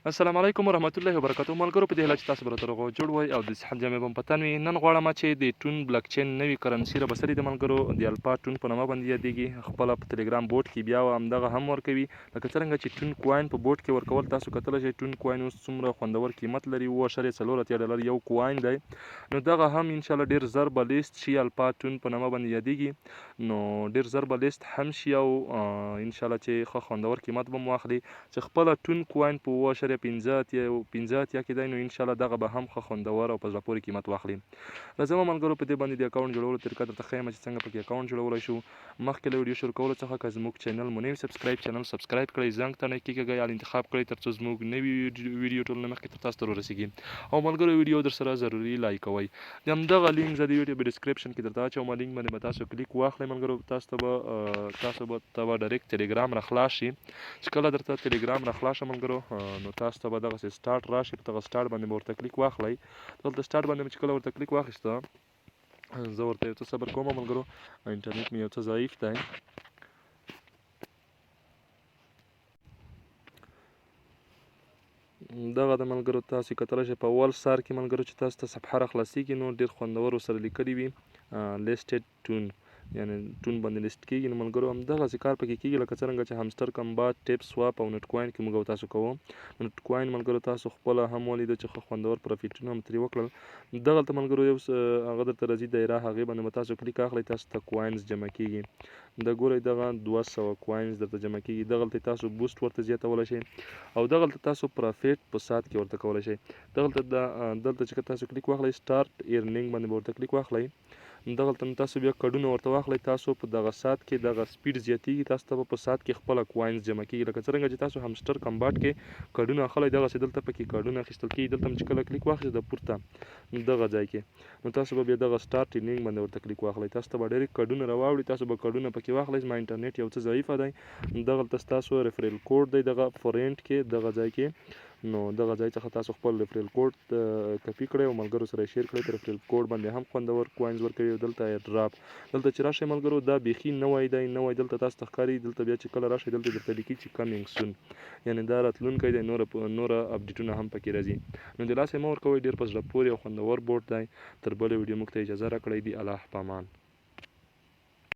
السلام علیکم ورحمت الله وبرکاتو. ملګرو په دې هیله چې تاسو به راته روغ جوړ وئ او د صحت جامې به مو په تن وي. نن غواړم چې د ټون بلاک چین نوي کرنسي را بسرې د ملګرو د الفا ټون په نامه باندې یادېږي. خپله په ټلګرام بوټ کې بیا همدغه هم ورکوي لکه څرنګه چې ټون کوین په بوټ کې ورکول. تاسو کتلی شئ ټون کوین اوس څومره خوندور قیمت لري، اوه.4 یو کوین دی. نو دغه هم انشاءالله ډېر زر به لیست شي، الفا ټون په نامه باندې یادېږي. نو ډېر زر به لیست هم شي او انشاءالله چې ښه خوندور قیمت به مو واخلي. چې خپله ټون کوین په 15 اتیا کې دی، نو انشاءالله دغه به هم ښه خوندور او په زړه پورې قیمت واخلي. راځه ملګرو په دې باندې د اکاونټ جوړولو طریقه درته ښیم چې څنګه پکې اکاونټ جوړولی شو. مخکې له ویډیو شروع کولو څخه که زموږ چینل مو نوي چینل سبسکرایب کړئ، زنګ ته کېږئ یا انتخاب کړئ تر څو زموږ نوي ویډیو ټول نه مخکې تر تاسو ته ورسیږي. او ملګرو ویډیو در سره ضروري لایک کوئ. د همدغه لینک زه د ویډیو په ډسکرپشن کې درته اچوم، لینک باندې به تاسو کلیک واخلئ. ملګرو تاسو به ډایرکټ ټلګرام را خلاص شي. چې کله درته ټلګرام را خلاص شه ملګرو، نو تاسو ته به دغسې سټارټ راشي. په دغه سټارټ باندې به ورته کلیک واخلئ. دلته سټارټ باندې چې کله ورته کلیک واخیسته، زه ورته یو څه صبر کوم ملګرو، انټرنیټ مې یو څه ضعیف دی. دغه د ملګرو تاسو کتلی شئ په اول سر کې ملګرو چې تاسو ته صفحه را خلاصېږي، نو ډېر خوندور ورسره لیکلي وي لیسټډ ټون، یعنې ټون باندې لیست کېږي. نو ملګرو همدغسې کار پکې کېږي لکه څرنګه چې همستر کمبات ټیپ سواپ او نټ کوین کې موږ او تاسو کوو. نټ کوین ملګرو تاسو خپله هم ولیده چې ښه خوندور پروفیټونه هم ترې وکړل. دغلته ملګرو یو هغه درته راځي دایره، هغې باندې به تاسو کلیک اخلئ، تاسو ته کوینز جمع کېږي. د ګورئ دغه 200 کوینز درته جمع کېږي. دغلته تاسو بوسټ ورته زیاتولی شئ او دغلته تاسو پرافیټ په ساعت کې ورته کولی شئ. دلته چې تاسو کلیک واخلئ سټارټ ایرنینګ باندې به ورته کلیک واخلئ. دغلته نو تاسو بیا کډونه ورته واخلئ. تاسو په دغه ساعت کې دغه سپیډ زیاتېږي، تاسو ته به په ساعت کې خپله کوینز جمع کېږي. لکه څرنګه چې تاسو همسټر کمباټ کې کډونه اخلی، دغسې دلته پکې کډونه اخیستل کېږي. دلته هم چې کله کلیک واخیست د پورته دغه ځای کې، نو تاسو به بیا دغه سټارټ ایرنینګ باندې ورته کلیک واخلئ. تاسو ته به ډایرکټ کډونه راواوړي، تاسو به کډونه پکې واخلئ. زما انټرنیټ یو څه ضعیفه دی. دغلته ستاسو ریفرل کوډ دی دغه فرینټ کې دغه ځای کې، نو دغه ځای څخه تاسو خپل ریفرل کوډ کپي کړئ او ملګرو سره یې شیر کړئ. په ریفرل کوډ باندې هم خوندور کوینز ورکوي. او دلته ایرډراپ، دلته چې راشئ ملګرو دا بیخي نوی دی، نوی دلته تاسو ته ښکاري. دلته بیا چې کله راشئ دلته درته لیکي چې کمینګ سون، یعنې دا راتلونکی دی، نوره اپډیټونه هم پکې راځي. نو د لاسه مه ورکوئ، ډېر په زړه پورې او خوندور بوټ دی. تر بلې ویډیو موږ ته اجازه راکړئ. دی الله پامان.